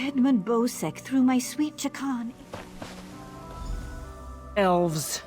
Edmund Bosek threw my sweet Chakan. Elves.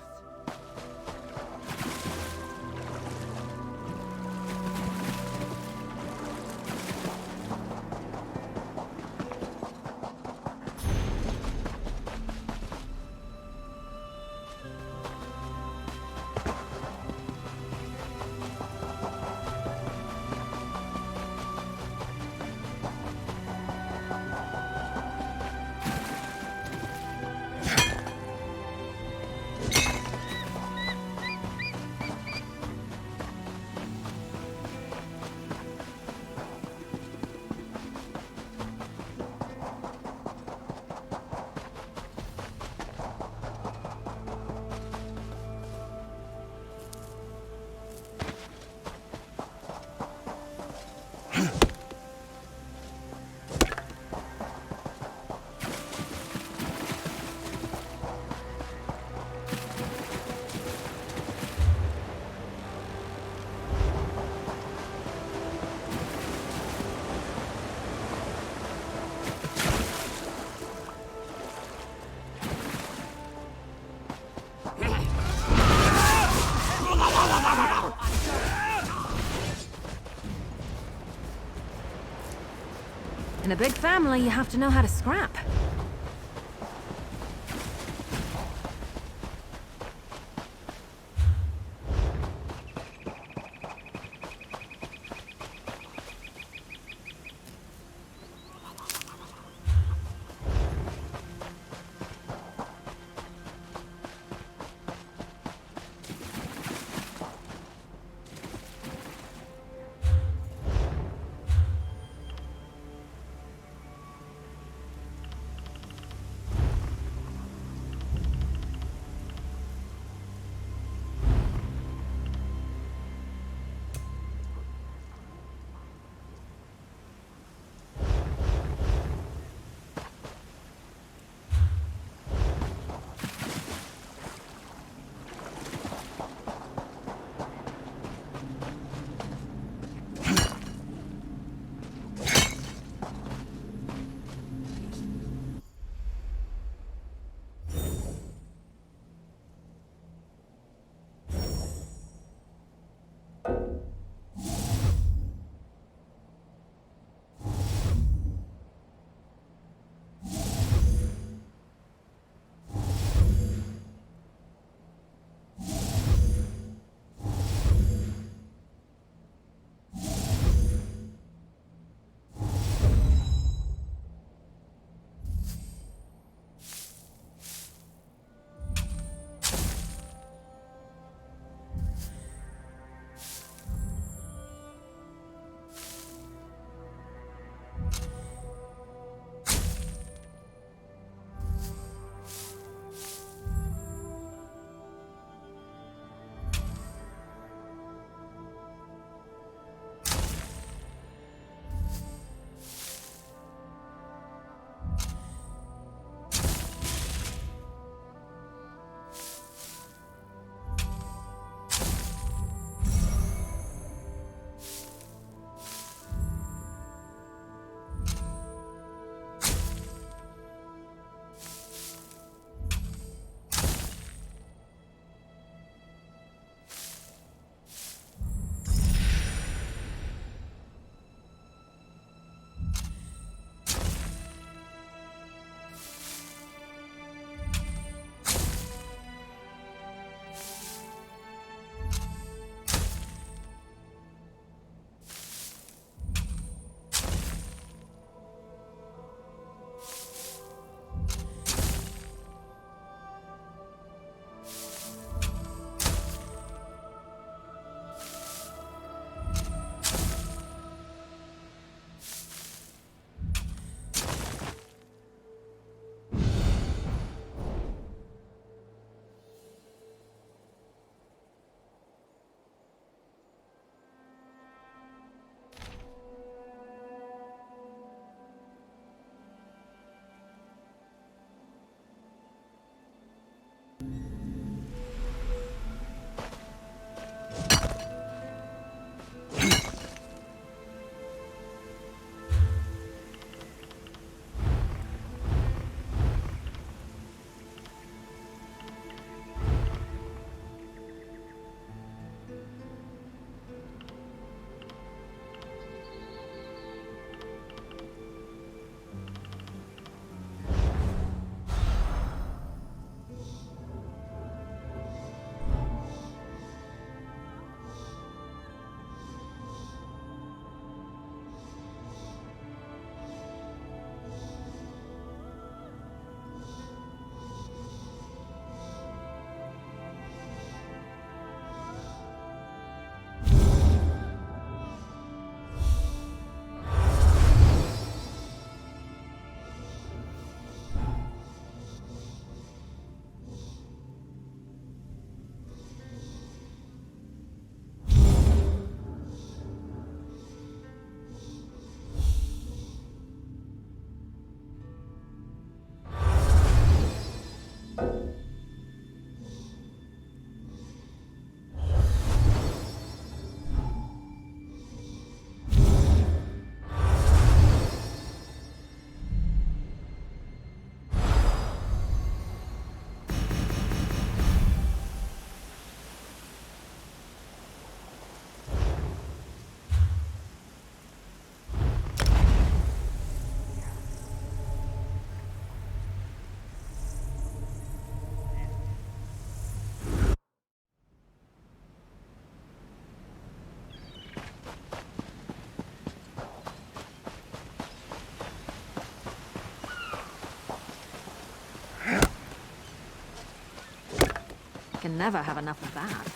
In a big family, you have to know how to scrap. can never have enough of that.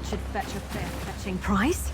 Should fetch a fair fetching price.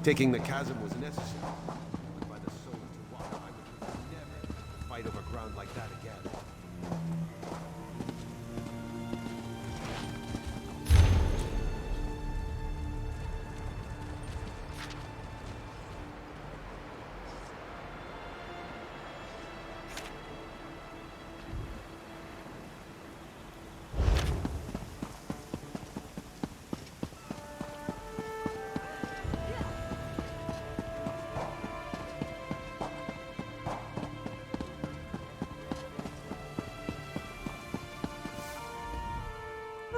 Taking the chasm was necessary, but by the soul of Tiwaka, I would never fight over ground like that again.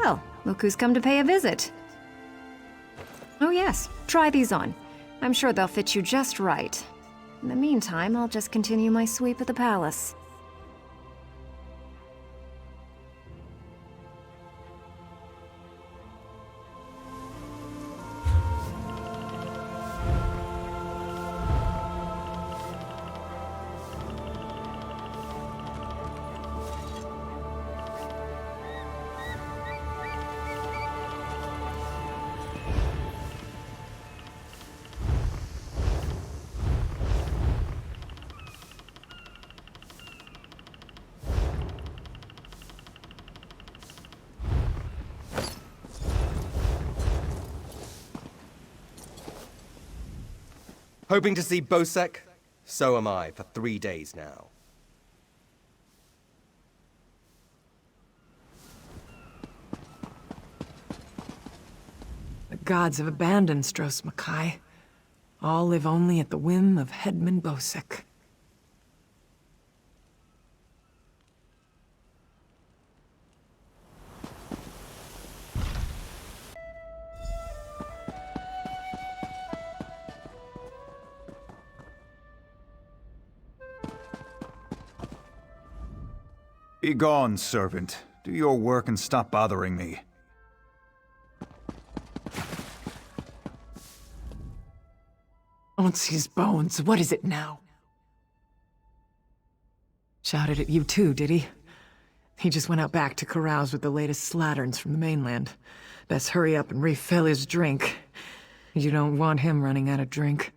Well, look who's come to pay a visit. Oh yes, try these on. I'm sure they'll fit you just right. In the meantime, I'll just continue my sweep of the palace. Hoping to see Bosek? So am I, for 3 days now. The gods have abandoned Stros Makai. All live only at the whim of Headman Bosek. Begone, servant. Do your work and stop bothering me. Onsi's bones, what is it now? Shouted at you too, did he? He just went out back to carouse with the latest slatterns from the mainland. Best hurry up and refill his drink. You don't want him running out of drink.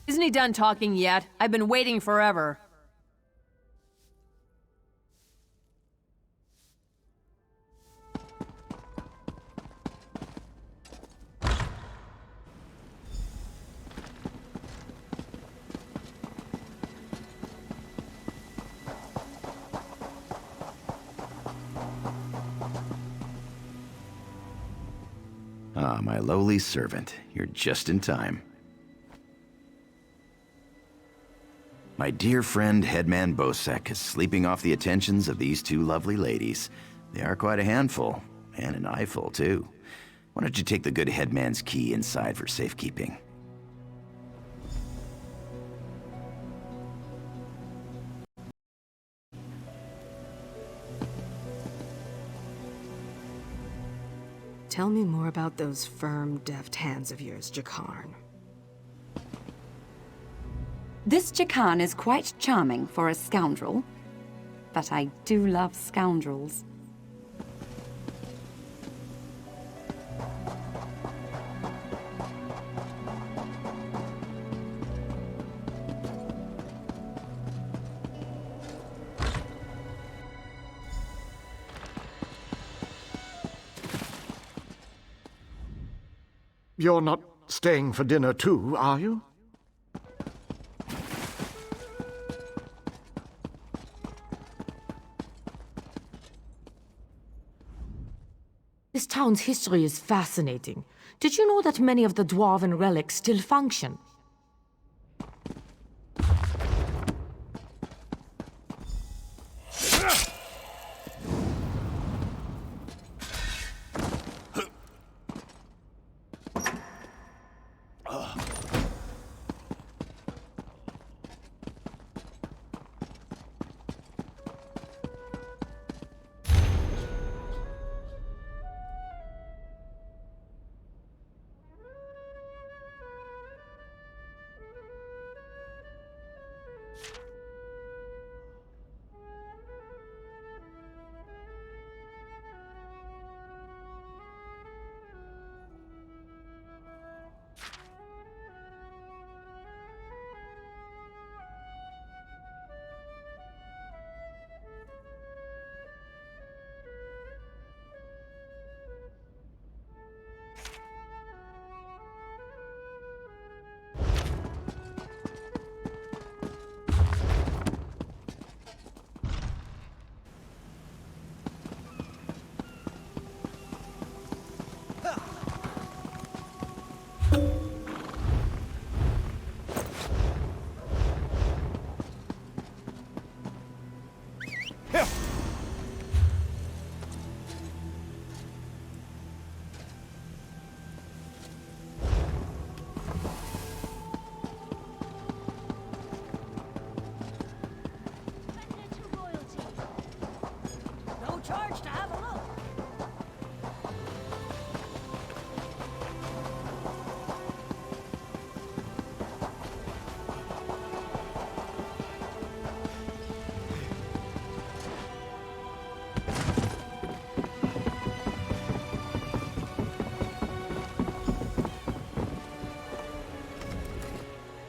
Isn't he done talking yet? I've been waiting forever. Ah, my lowly servant. You're just in time. My dear friend, Headman Bosek, is sleeping off the attentions of these two lovely ladies. They are quite a handful, and an eyeful, too. Why don't you take the good Headman's key inside for safekeeping? Tell me more about those firm, deft hands of yours, Jakarn. This Jakarn is quite charming for a scoundrel, but I do love scoundrels. You're not staying for dinner too, are you? This town's history is fascinating. Did you know that many of the dwarven relics still function?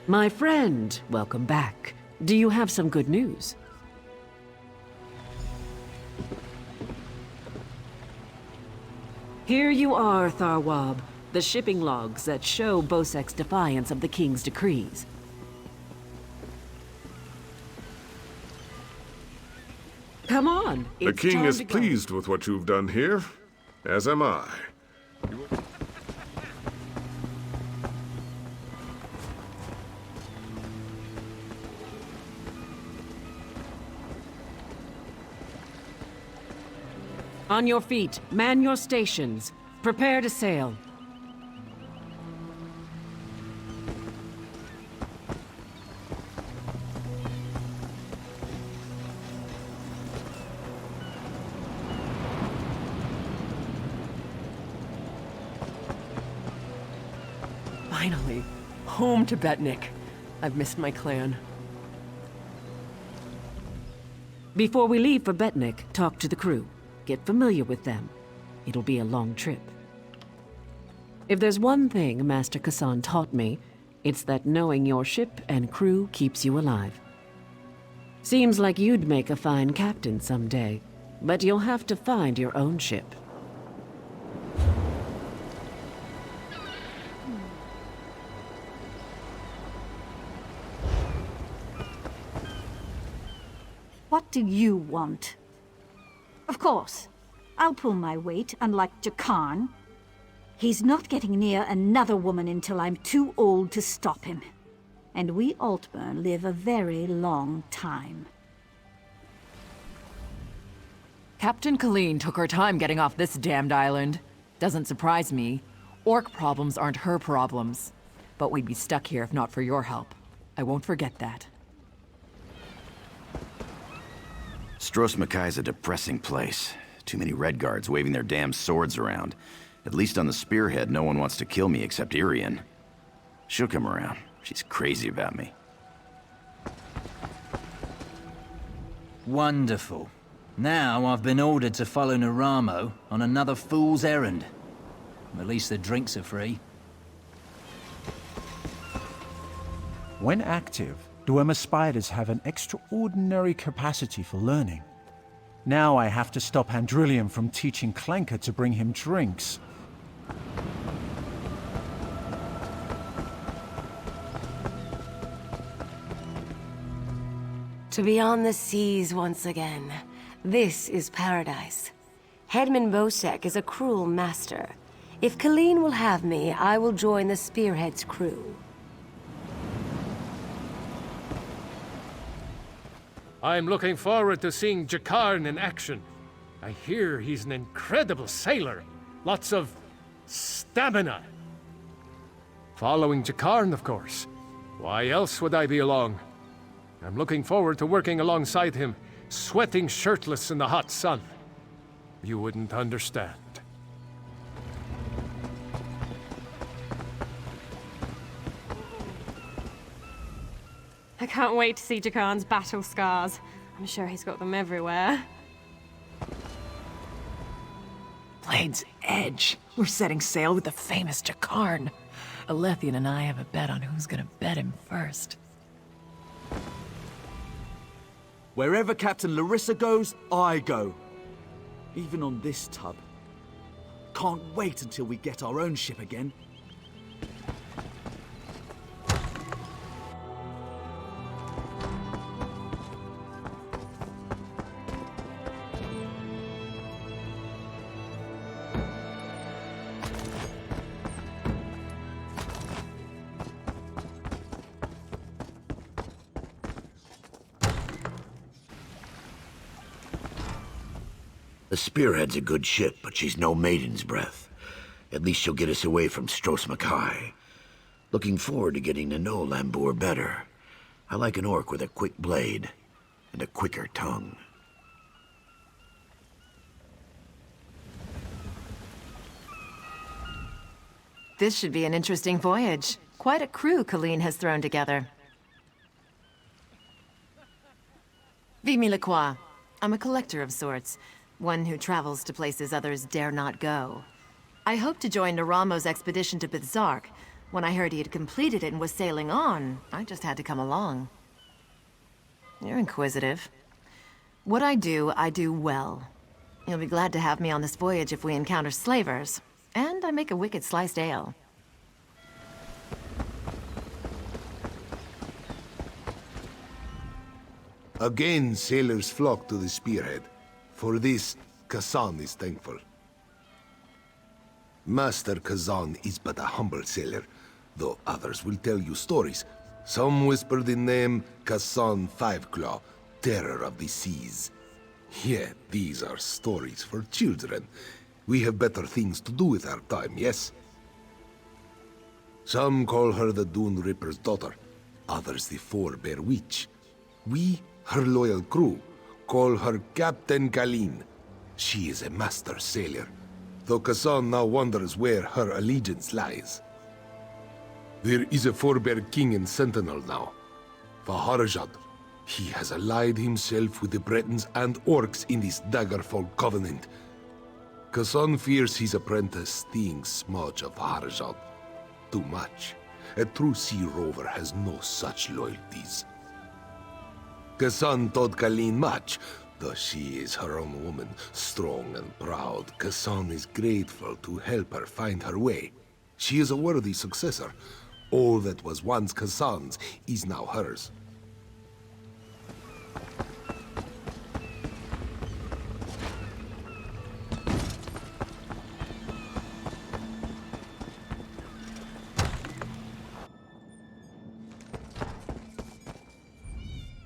My friend, welcome back. Do you have some good news? Here you are, Tharwab. The shipping logs that show Bosek's defiance of the King's decrees. Come on. The King is pleased with what you've done here, as am I. On your feet, man your stations. Prepare to sail. Finally, home to Betnik. I've missed my clan. Before we leave for Betnik, talk to the crew. Get familiar with them. It'll be a long trip. If there's one thing Master Kassan taught me, it's that knowing your ship and crew keeps you alive. Seems like you'd make a fine captain someday, but you'll have to find your own ship. What do you want? Of course, I'll pull my weight, unlike Jakarn. He's not getting near another woman until I'm too old to stop him. And we Altburn live a very long time. Captain Colleen took her time getting off this damned island. Doesn't surprise me. Orc problems aren't her problems. But we'd be stuck here if not for your help. I won't forget that. Stros Makai's a depressing place. Too many Redguards waving their damn swords around. At least on the spearhead, no one wants to kill me except Irian. She'll come around. She's crazy about me. Wonderful. Now I've been ordered to follow Naramo on another fool's errand. At least the drinks are free. When active, Dwemer spiders have an extraordinary capacity for learning. Now I have to stop Andrillium from teaching Clanker to bring him drinks. To be on the seas once again. This is paradise. Headman Bosek is a cruel master. If Colleen will have me, I will join the Spearhead's crew. I'm looking forward to seeing Jakarn in action. I hear he's an incredible sailor. Lots of stamina. Following Jakarn, of course. Why else would I be along? I'm looking forward to working alongside him, sweating shirtless in the hot sun. You wouldn't understand. I can't wait to see Jakarn's battle scars. I'm sure he's got them everywhere. Blade's Edge. We're setting sail with the famous Jakarn. Alethian and I have a bet on who's gonna bet him first. Wherever Captain Larissa goes, I go. Even on this tub. Can't wait until we get our own ship again. The Spearhead's a good ship, but she's no maiden's breath. At least she'll get us away from Stros Mackay. Looking forward to getting to know Lambour better. I like an orc with a quick blade and a quicker tongue. This should be an interesting voyage. Quite a crew Colleen has thrown together. Vimy Lacroix. I'm a collector of sorts. One who travels to places others dare not go. I hoped to join Naramo's expedition to Bizark. When I heard he had completed it and was sailing on, I just had to come along. You're inquisitive. What I do well. You'll be glad to have me on this voyage if we encounter slavers. And I make a wicked sliced ale. Again, sailors flock to the Spearhead. For this, Kazan is thankful. Master Kazan is but a humble sailor, though others will tell you stories. Some whisper the name Kazan Fiveclaw, terror of the seas. Yet these are stories for children. We have better things to do with our time, yes? Some call her the Dune Ripper's daughter, others the Forebear Witch. We, her loyal crew, call her Captain Colleen. She is a master sailor, though Kazan now wonders where her allegiance lies. There is a Forebear king and sentinel now, Vaharajad. He has allied himself with the Bretons and Orcs in this Daggerfall covenant. Kazan fears his apprentice thinks much of Vaharajad. Too much. A true sea rover has no such loyalties. Kazan taught Colleen much, though she is her own woman, strong and proud. Kazan is grateful to help her find her way. She is a worthy successor. All that was once Kazan's is now hers.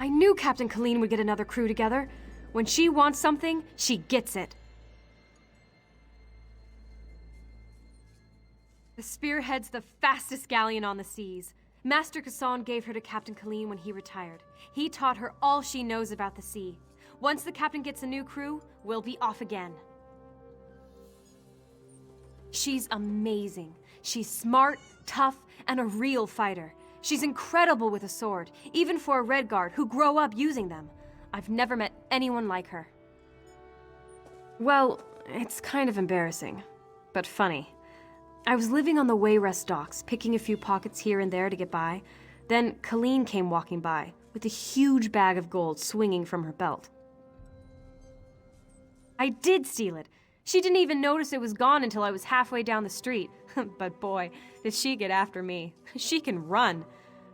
I knew Captain Colleen would get another crew together. When she wants something, she gets it. The Spearhead's the fastest galleon on the seas. Master Kazan gave her to Captain Colleen when he retired. He taught her all she knows about the sea. Once the captain gets a new crew, we'll be off again. She's amazing. She's smart, tough, and a real fighter. She's incredible with a sword, even for a Redguard who grow up using them. I've never met anyone like her. Well, it's kind of embarrassing, but funny. I was living on the Wayrest docks, picking a few pockets here and there to get by. Then Colleen came walking by, with a huge bag of gold swinging from her belt. I did steal it. She didn't even notice it was gone until I was halfway down the street. But boy, did she get after me. She can run.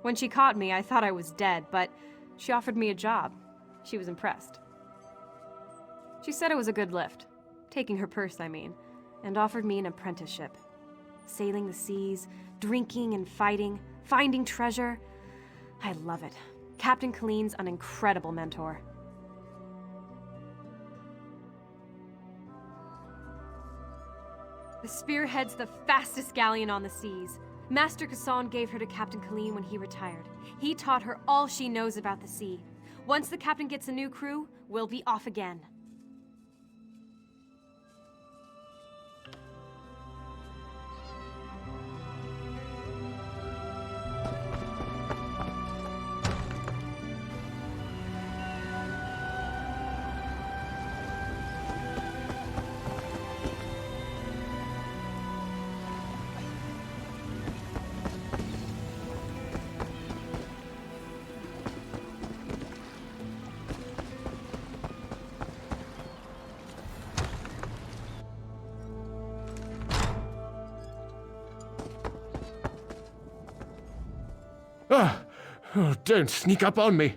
When she caught me, I thought I was dead, but she offered me a job. She was impressed. She said it was a good lift. taking her purse, I mean, and offered me an apprenticeship. Sailing the seas, drinking and fighting, finding treasure. I love it. Captain Kalene's an incredible mentor. The Spearhead's the fastest galleon on the seas. Master Kassan gave her to Captain Kalene when he retired. He taught her all she knows about the sea. Once the captain gets a new crew, we'll be off again. Oh, don't sneak up on me.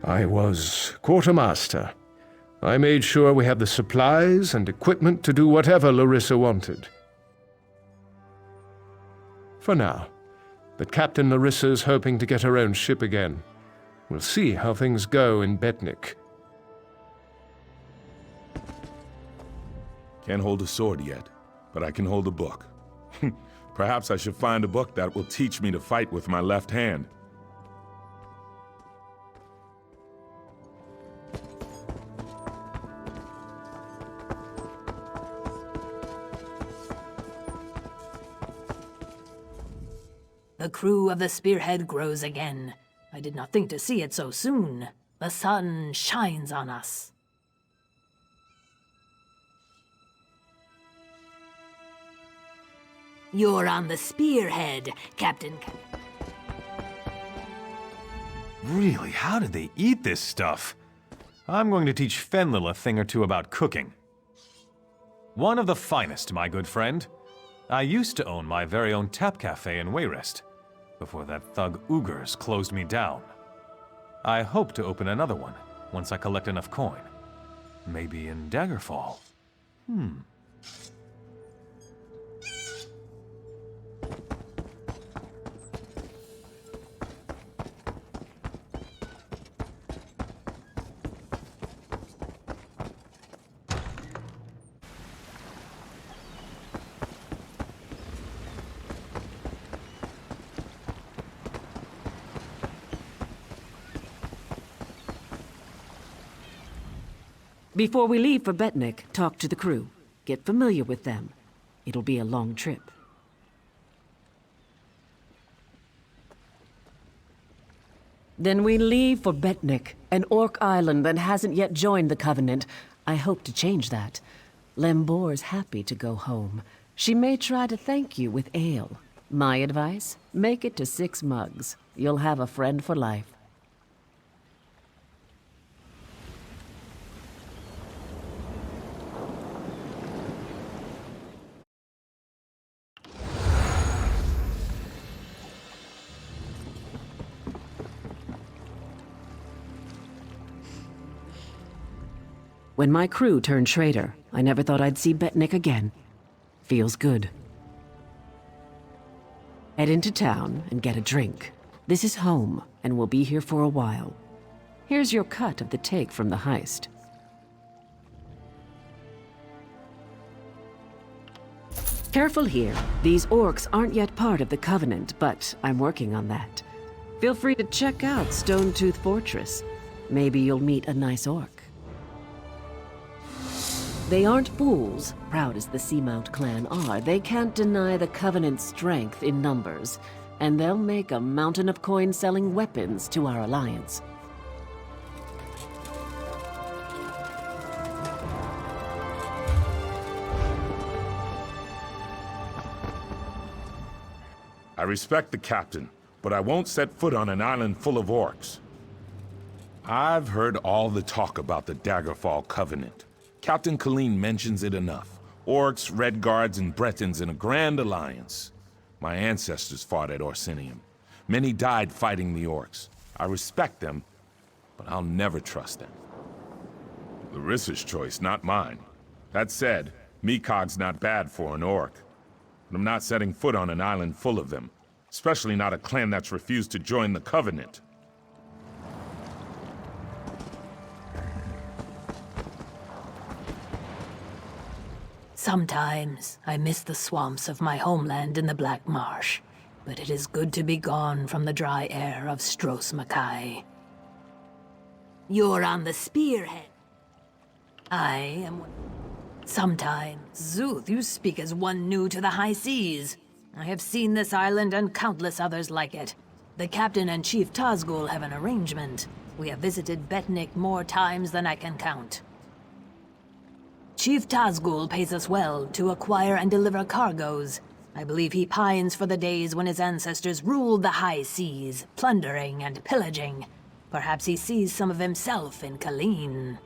I was quartermaster. I made sure we had the supplies and equipment to do whatever Larissa wanted. For now. But Captain Larissa's hoping to get her own ship again. We'll see how things go in Betnik. Can't hold a sword yet, but I can hold a book. Perhaps I should find a book that will teach me to fight with my left hand. The crew of the Spearhead grows again. I did not think to see it so soon. The sun shines on us. You're on the Spearhead, Captain. Really, how did they eat this stuff? I'm going to teach Fenlil a thing or two about cooking. One of the finest, my good friend. I used to own my very own tap cafe in Wayrest, before that thug Ugers closed me down. I hope to open another one, once I collect enough coin. Maybe in Daggerfall. Before we leave for Betnik, talk to the crew. Get familiar with them. It'll be a long trip. Then we leave for Betnik, an orc island that hasn't yet joined the Covenant. I hope to change that. Lembor's happy to go home. She may try to thank you with ale. My advice? Make it to 6 mugs. You'll have a friend for life. When my crew turned traitor, I never thought I'd see Betnik again. Feels good. Head into town and get a drink. This is home, and we'll be here for a while. Here's your cut of the take from the heist. Careful here. These orcs aren't yet part of the Covenant, but I'm working on that. Feel free to check out Stonetooth Fortress. Maybe you'll meet a nice orc. They aren't fools, proud as the Seamount clan are. They can't deny the Covenant's strength in numbers, and they'll make a mountain of coin selling weapons to our alliance. I respect the captain, but I won't set foot on an island full of orcs. I've heard all the talk about the Daggerfall Covenant. Captain Kalene mentions it enough. Orcs, Red Guards, and Bretons in a grand alliance. My ancestors fought at Orsinium. Many died fighting the orcs. I respect them, but I'll never trust them. Larissa's choice, not mine. That said, Mikog's not bad for an orc. But I'm not setting foot on an island full of them. Especially not a clan that's refused to join the Covenant. Sometimes I miss the swamps of my homeland in the Black Marsh, but it is good to be gone from the dry air of Stros Makai. You're on the spearhead. I am one. Sometimes. Zuth, you speak as one new to the high seas. I have seen this island and countless others like it. The captain and Chief Tazgul have an arrangement. We have visited Betnik more times than I can count. Chief Tazgul pays us well to acquire and deliver cargoes. I believe he pines for the days when his ancestors ruled the high seas, plundering and pillaging. Perhaps he sees some of himself in Colleen.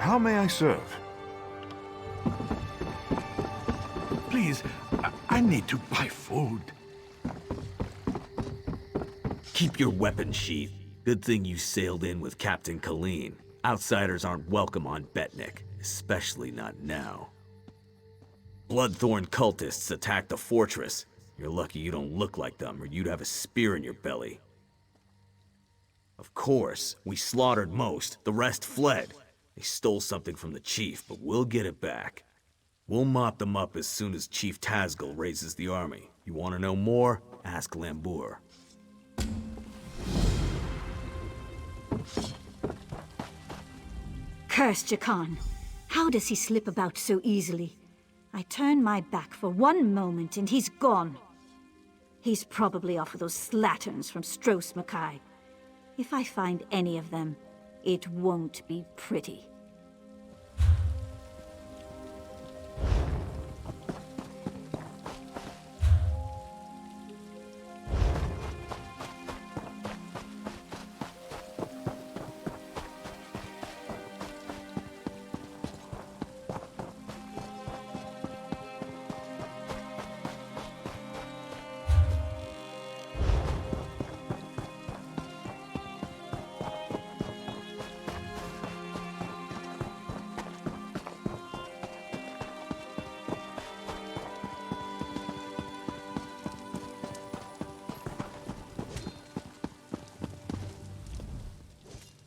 How may I serve? Please, I need to buy food. Keep your weapon sheath. Good thing you sailed in with Captain Colleen. Outsiders aren't welcome on Betnik, especially not now. Bloodthorn cultists attacked the fortress. You're lucky you don't look like them, or you'd have a spear in your belly. Of course, we slaughtered most. The rest fled. They stole something from the chief, but we'll get it back. We'll mop them up as soon as Chief Tazgul raises the army. You want to know more? Ask Lambur. Curse Jakan. How does he slip about so easily? I turn my back for one moment and he's gone. He's probably off with those slatterns from Stros Makai. If I find any of them, it won't be pretty.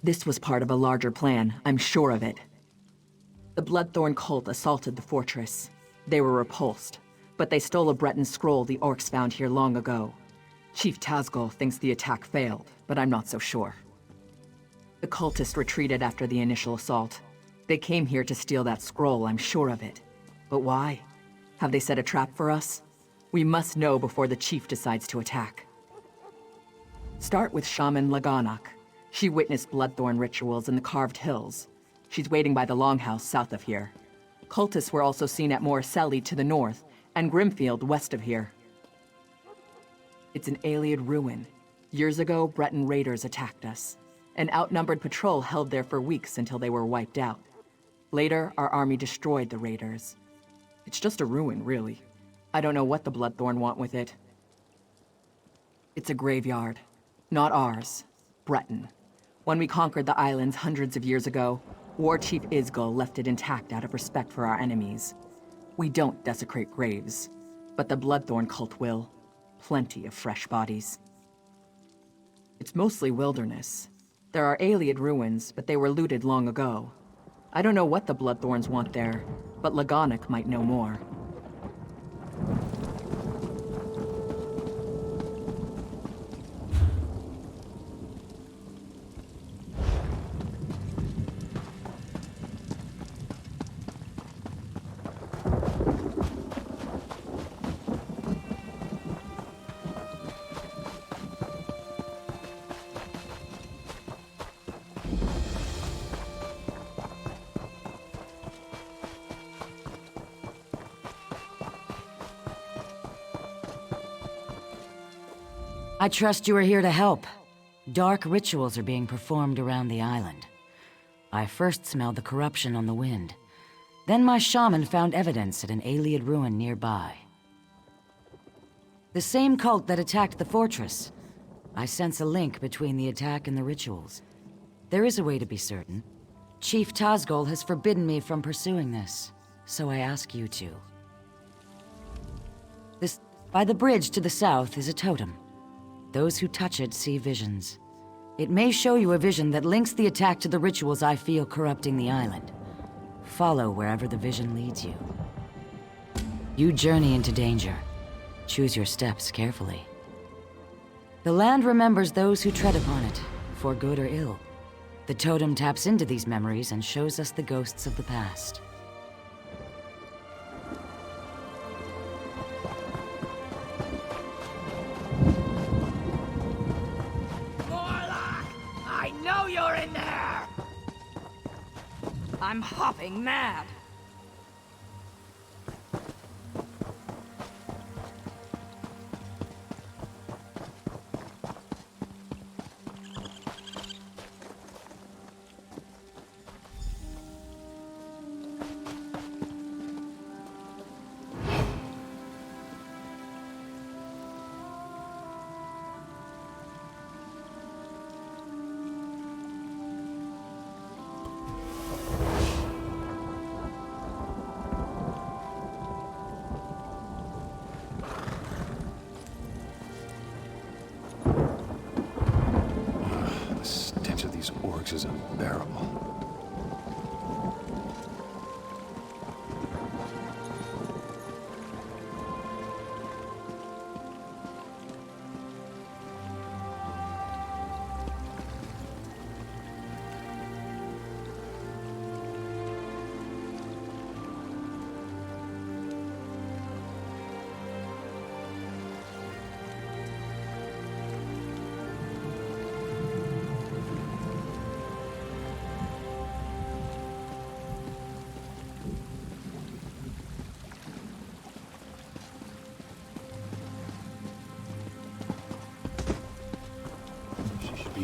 This was part of a larger plan, I'm sure of it. The Bloodthorn cult assaulted the fortress. They were repulsed, but they stole a Breton scroll the orcs found here long ago. Chief Tazgul thinks the attack failed, but I'm not so sure. The cultists retreated after the initial assault. They came here to steal that scroll, I'm sure of it. But why? Have they set a trap for us? We must know before the chief decides to attack. Start with Shaman Laganak. She witnessed Bloodthorn rituals in the Carved Hills. She's waiting by the Longhouse south of here. Cultists were also seen at Morselli to the north, and Grimfield west of here. It's an Ayleid ruin. Years ago, Breton raiders attacked us. An outnumbered patrol held there for weeks until they were wiped out. Later, our army destroyed the raiders. It's just a ruin, really. I don't know what the Bloodthorn want with it. It's a graveyard. Not ours. Breton. When we conquered the islands hundreds of years ago, War Chief Isgol left it intact out of respect for our enemies. We don't desecrate graves, but the Bloodthorn cult will. Plenty of fresh bodies. It's mostly wilderness. There are Ayleid ruins, but they were looted long ago. I don't know what the Bloodthorns want there, but Lagonic might know more. I trust you are here to help. Dark rituals are being performed around the island. I first smelled the corruption on the wind. Then my shaman found evidence at an Ayleid ruin nearby. The same cult that attacked the fortress. I sense a link between the attack and the rituals. There is a way to be certain. Chief Tazgol has forbidden me from pursuing this, so I ask you to. By the bridge to the south is a totem. Those who touch it see visions. It may show you a vision that links the attack to the rituals I feel corrupting the island. Follow wherever the vision leads you. You journey into danger. Choose your steps carefully. The land remembers those who tread upon it, for good or ill. The totem taps into these memories and shows us the ghosts of the past. I know you're in there! I'm hopping mad. Is unbearable.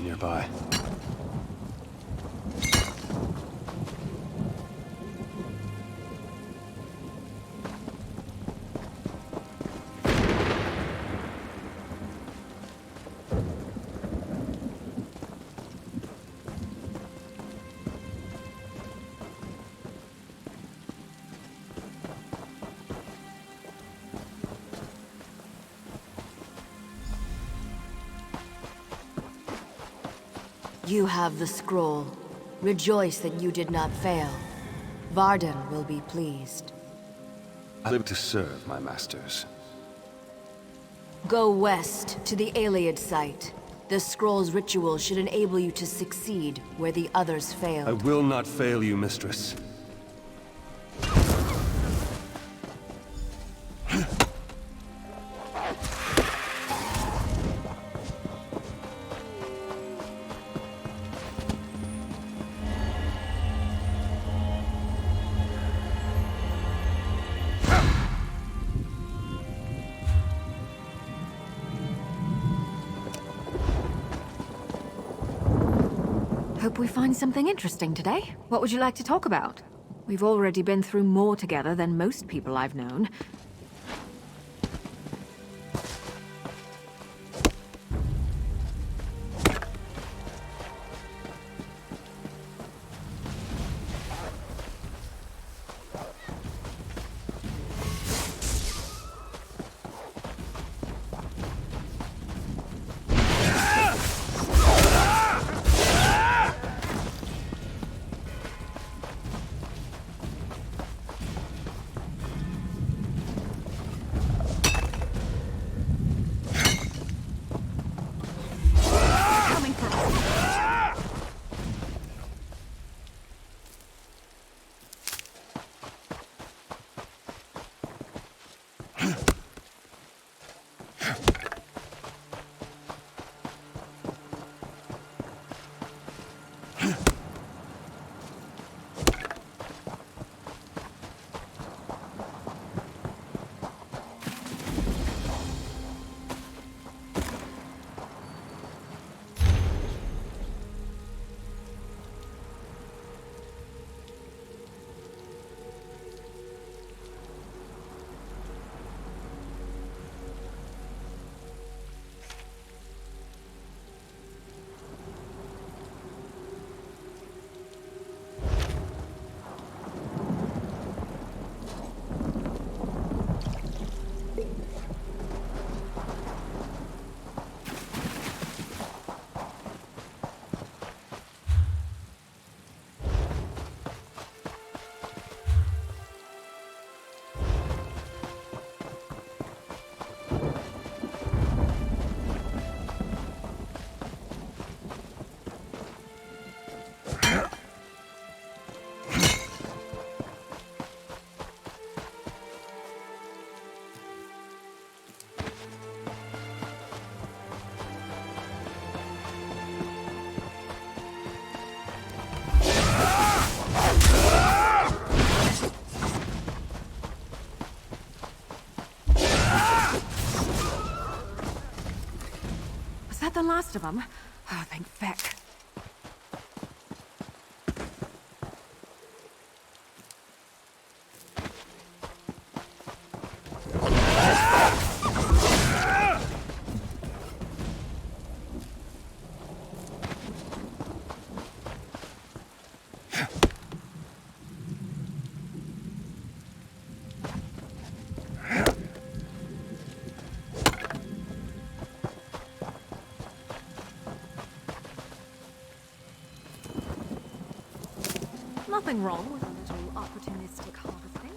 Nearby. You have the scroll. Rejoice that you did not fail. Varden will be pleased. I live to serve my masters. Go west to the Ayleid site. The scroll's ritual should enable you to succeed where the others failed. I will not fail you, mistress. Hope we find something interesting today. What would you like to talk about? We've already been through more together than most people I've known. the last of them? Oh, thank feck. Nothing wrong with a little opportunistic harvesting.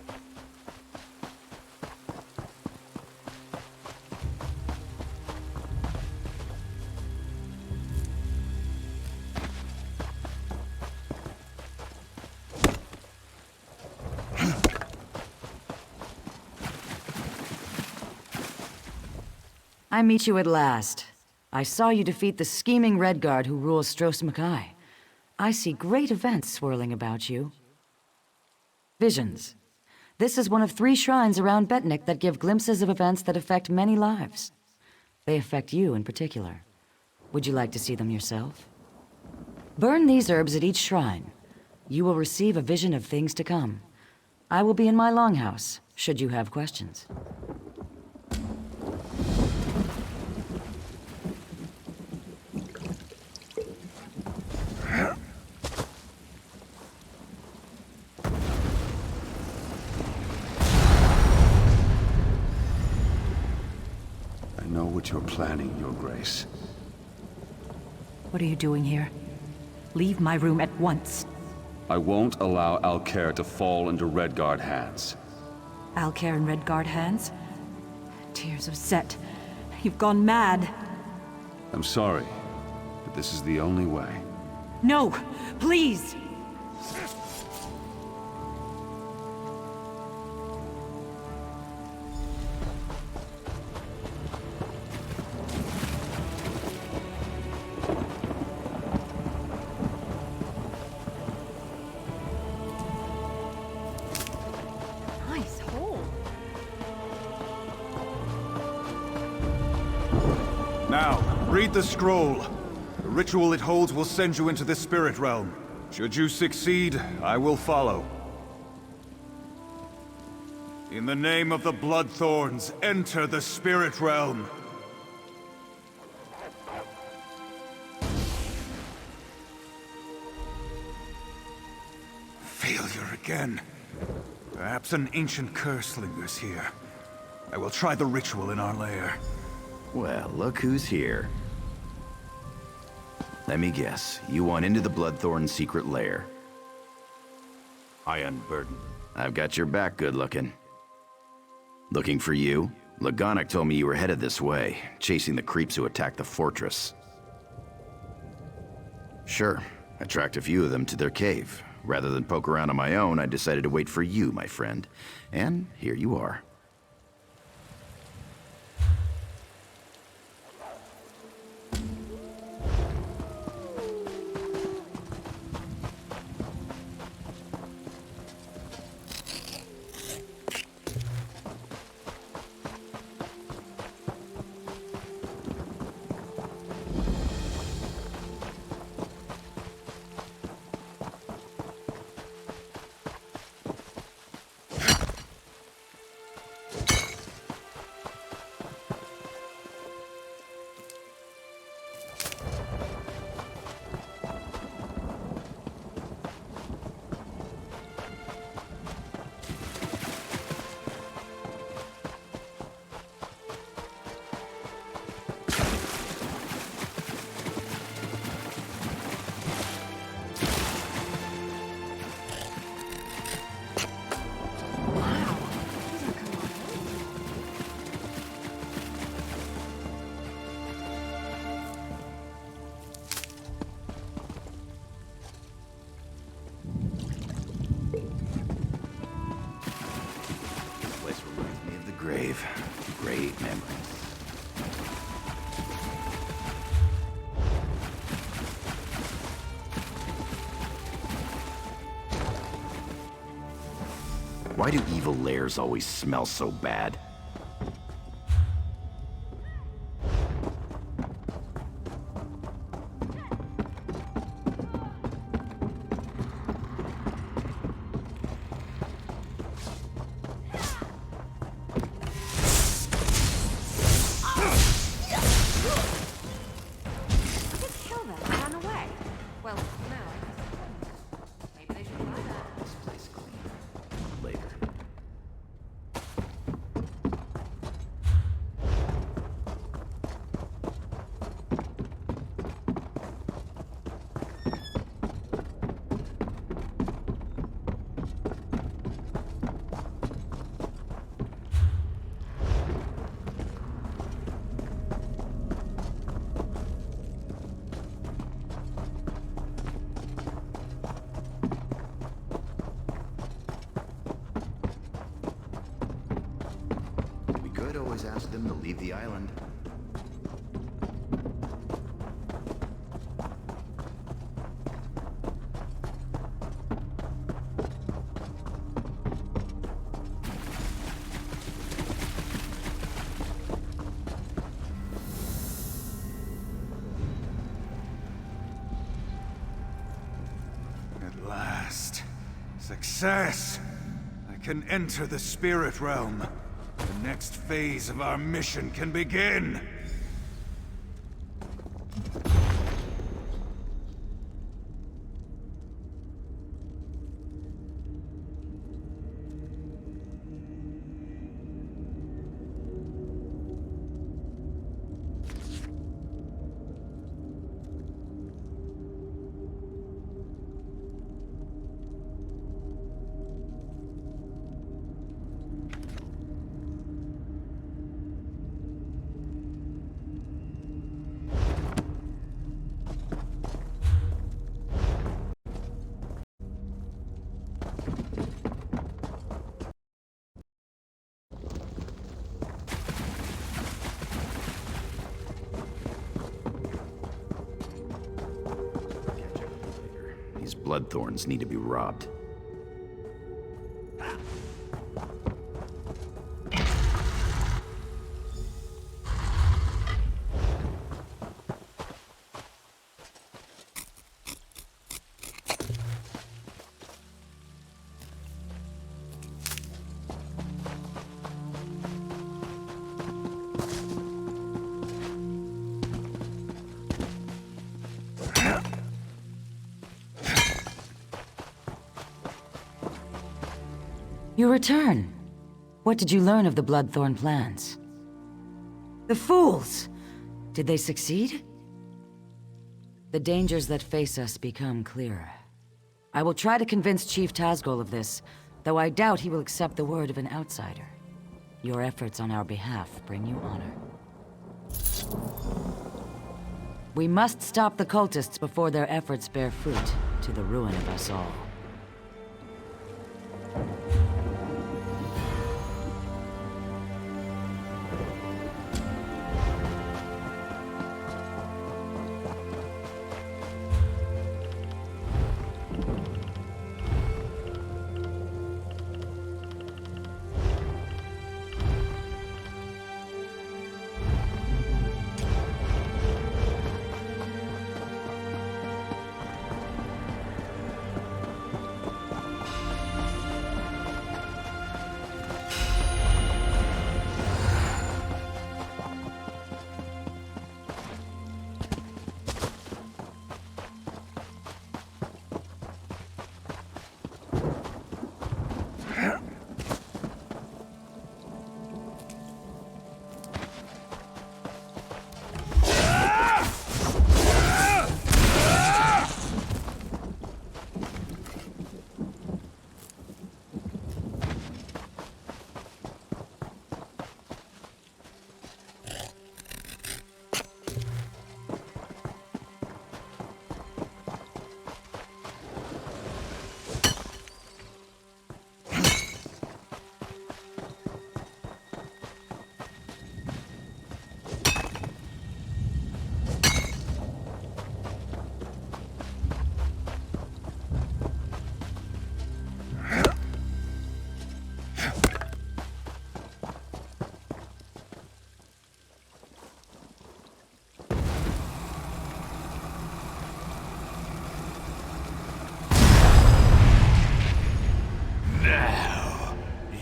I meet you at last. I saw you defeat the scheming Redguard who rules Stros Makai. I see great events swirling about you. Visions. This is one of 3 shrines around Betnik that give glimpses of events that affect many lives. They affect you in particular. Would you like to see them yourself? Burn these herbs at each shrine. You will receive a vision of things to come. I will be in my longhouse, should you have questions. I know what you're planning, Your Grace. What are you doing here? Leave my room at once. I won't allow Alcair to fall into Redguard hands. Alcair in Redguard hands? Tears of Set. You've gone mad. I'm sorry, but this is the only way. No! Please! Nice hole. Now, read the scroll. The ritual it holds will send you into the spirit realm. Should you succeed, I will follow. In the name of the Bloodthorns, enter the spirit realm. Failure again. Perhaps an ancient curse lingers here. I will try the ritual in our lair. Well, look who's here. Let me guess, you want into the Bloodthorn secret lair. I unburden. I've got your back, good looking. Looking for you? Lagonic told me you were headed this way, chasing the creeps who attacked the fortress. Sure, I tracked a few of them to their cave. Rather than poke around on my own, I decided to wait for you, my friend. And here you are. Grave. Great memories. Why do evil lairs always smell so bad? always ask them to leave the island. At last. Success! I can enter the spirit realm. The next phase of our mission can begin! These Bloodthorns need to be robbed. You return. What did you learn of the Bloodthorn plans? The fools! Did they succeed? The dangers that face us become clearer. I will try to convince Chief Tazgol of this, though I doubt he will accept the word of an outsider. Your efforts on our behalf bring you honor. We must stop the cultists before their efforts bear fruit, to the ruin of us all.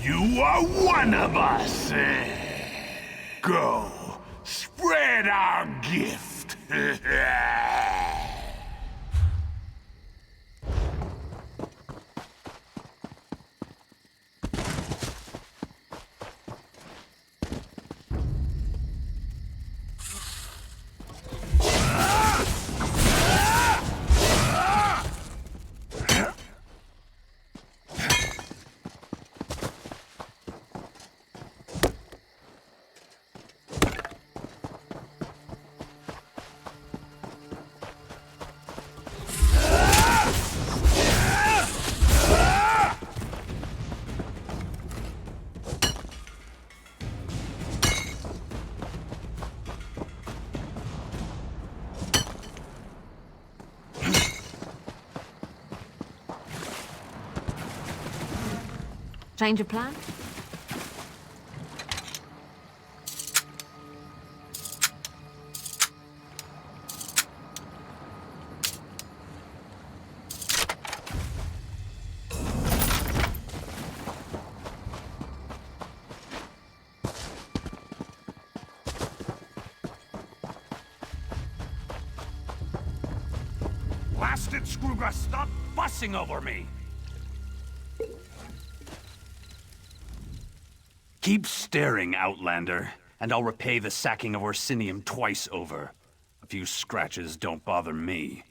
You are one of us! Go, spread our gift! Change of plan? Blasted Scrooger, stop fussing over me! Keep staring, Outlander, and I'll repay the sacking of Orsinium twice over. A few scratches don't bother me.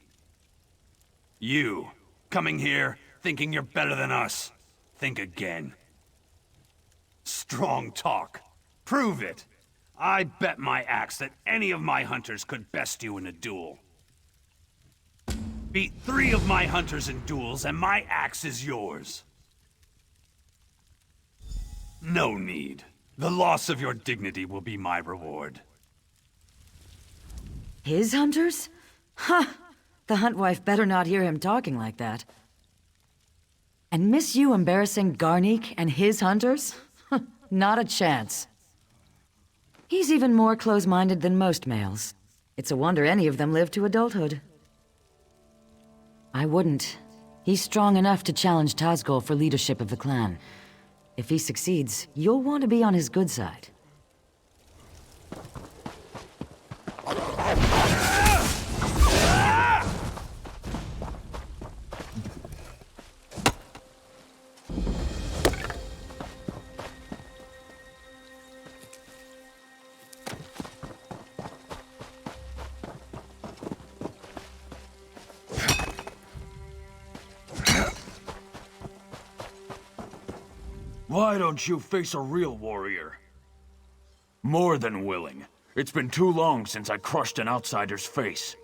You, coming here, thinking you're better than us. Think again. Strong talk. Prove it. I bet my axe that any of my hunters could best you in a duel. Beat 3 of my hunters in duels, and my axe is yours. No need. The loss of your dignity will be my reward. His hunters? Huh! The hunt wife better not hear him talking like that. And miss you embarrassing Garnik and his hunters? Not a chance. He's even more close-minded than most males. It's a wonder any of them live to adulthood. I wouldn't. He's strong enough to challenge Tazgol for leadership of the clan. If he succeeds, you'll want to be on his good side. Why don't you face a real warrior? More than willing. It's been too long since I crushed an outsider's face.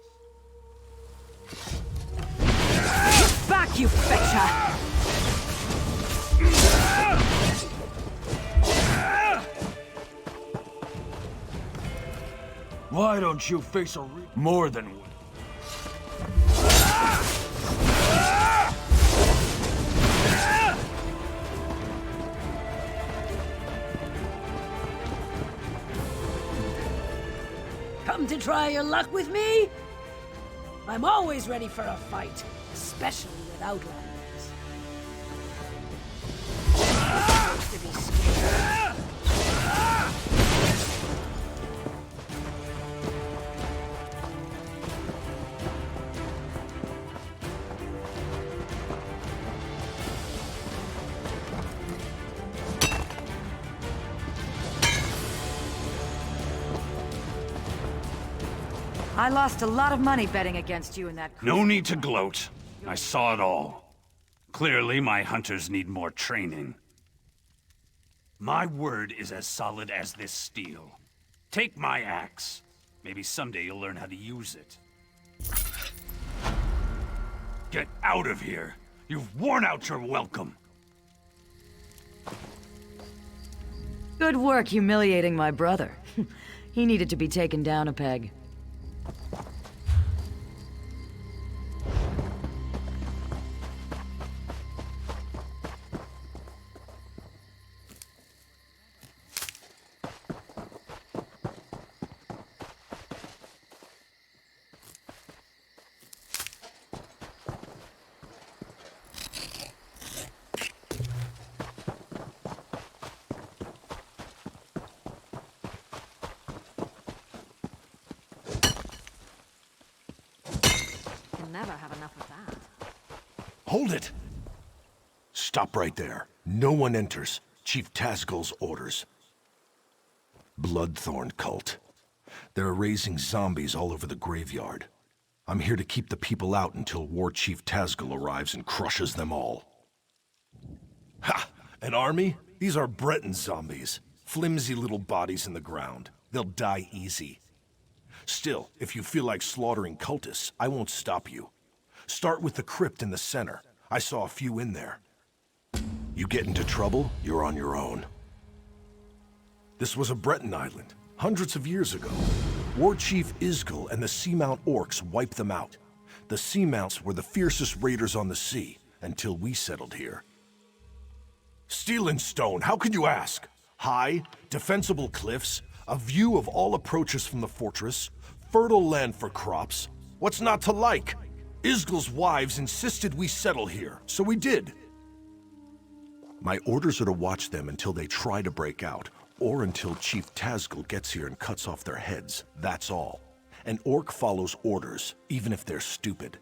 Back, you fetcher! Why don't you face a real... More than willing. Come to try your luck with me? I'm always ready for a fight, especially with outlanders. Supposed to be scared. I lost a lot of money betting against you in that cruise. No need to gloat. I saw it all. Clearly, my hunters need more training. My word is as solid as this steel. Take my axe. Maybe someday you'll learn how to use it. Get out of here. You've worn out your welcome. Good work humiliating my brother. He needed to be taken down a peg. Never have enough of that. Hold it! Stop right there. No one enters. Chief Tazgol's orders. Bloodthorn cult. They're raising zombies all over the graveyard. I'm here to keep the people out until War Chief Tazgol arrives and crushes them all. Ha! An army? These are Breton zombies. Flimsy little bodies in the ground. They'll die easy. Still, if you feel like slaughtering cultists, I won't stop you. Start with the crypt in the center. I saw a few in there. You get into trouble, you're on your own. This was a Breton island, hundreds of years ago. War Chief Isgil and the Seamount Orcs wiped them out. The Seamounts were the fiercest raiders on the sea, until we settled here. Steel and stone, how could you ask? High, defensible cliffs, a view of all approaches from the fortress, fertile land for crops. What's not to like? Isgil's wives insisted we settle here, so we did. My orders are to watch them until they try to break out, or until Chief Tazgil gets here and cuts off their heads, that's all. An orc follows orders, even if they're stupid.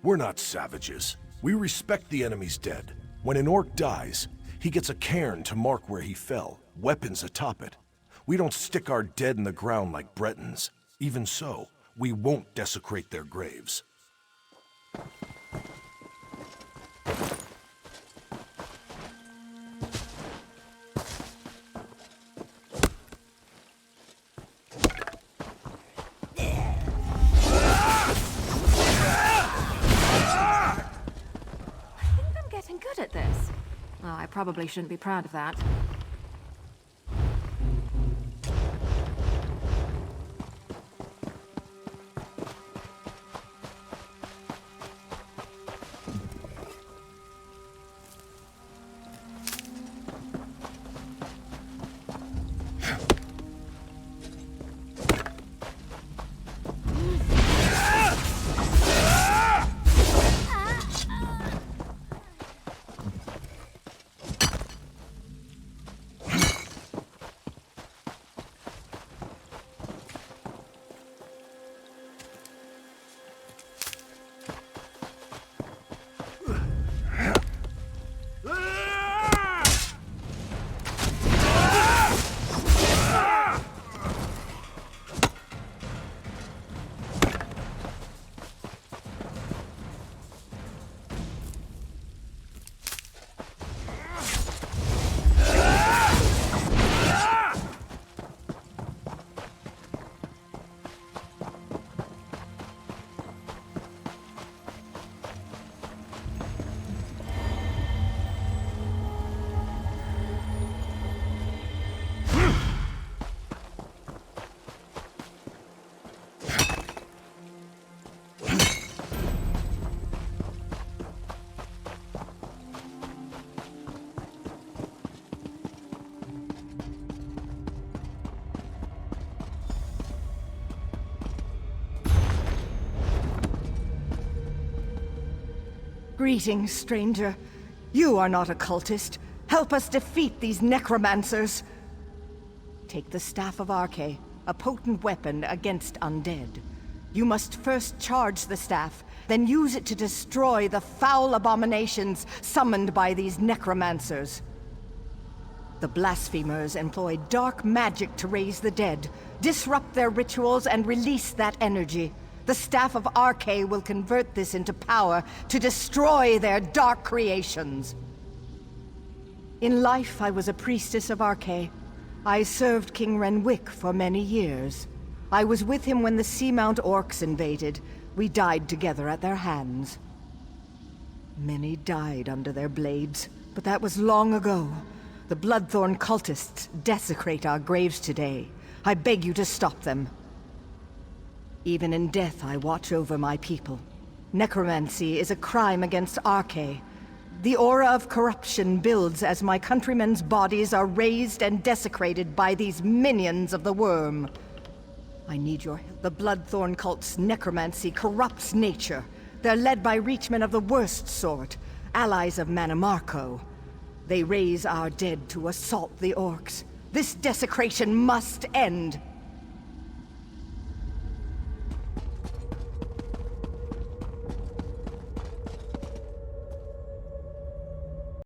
We're not savages. We respect the enemy's dead. When an orc dies, he gets a cairn to mark where he fell, weapons atop it. We don't stick our dead in the ground like Bretons. Even so, we won't desecrate their graves. Getting good at this. Well, I probably shouldn't be proud of that. Greetings, stranger. You are not a cultist. Help us defeat these necromancers. Take the Staff of Arche, a potent weapon against undead. You must first charge the staff, then use it to destroy the foul abominations summoned by these necromancers. The blasphemers employ dark magic to raise the dead, disrupt their rituals, and release that energy. The Staff of Arche will convert this into power to destroy their dark creations. In life, I was a priestess of Arche. I served King Renwick for many years. I was with him when the Seamount Orcs invaded. We died together at their hands. Many died under their blades, but that was long ago. The Bloodthorn cultists desecrate our graves today. I beg you to stop them. Even in death, I watch over my people. Necromancy is a crime against Arche. The aura of corruption builds as my countrymen's bodies are raised and desecrated by these minions of the worm. I need your help. The Bloodthorn cult's necromancy corrupts nature. They're led by reachmen of the worst sort, allies of Manimarco. They raise our dead to assault the orcs. This desecration must end.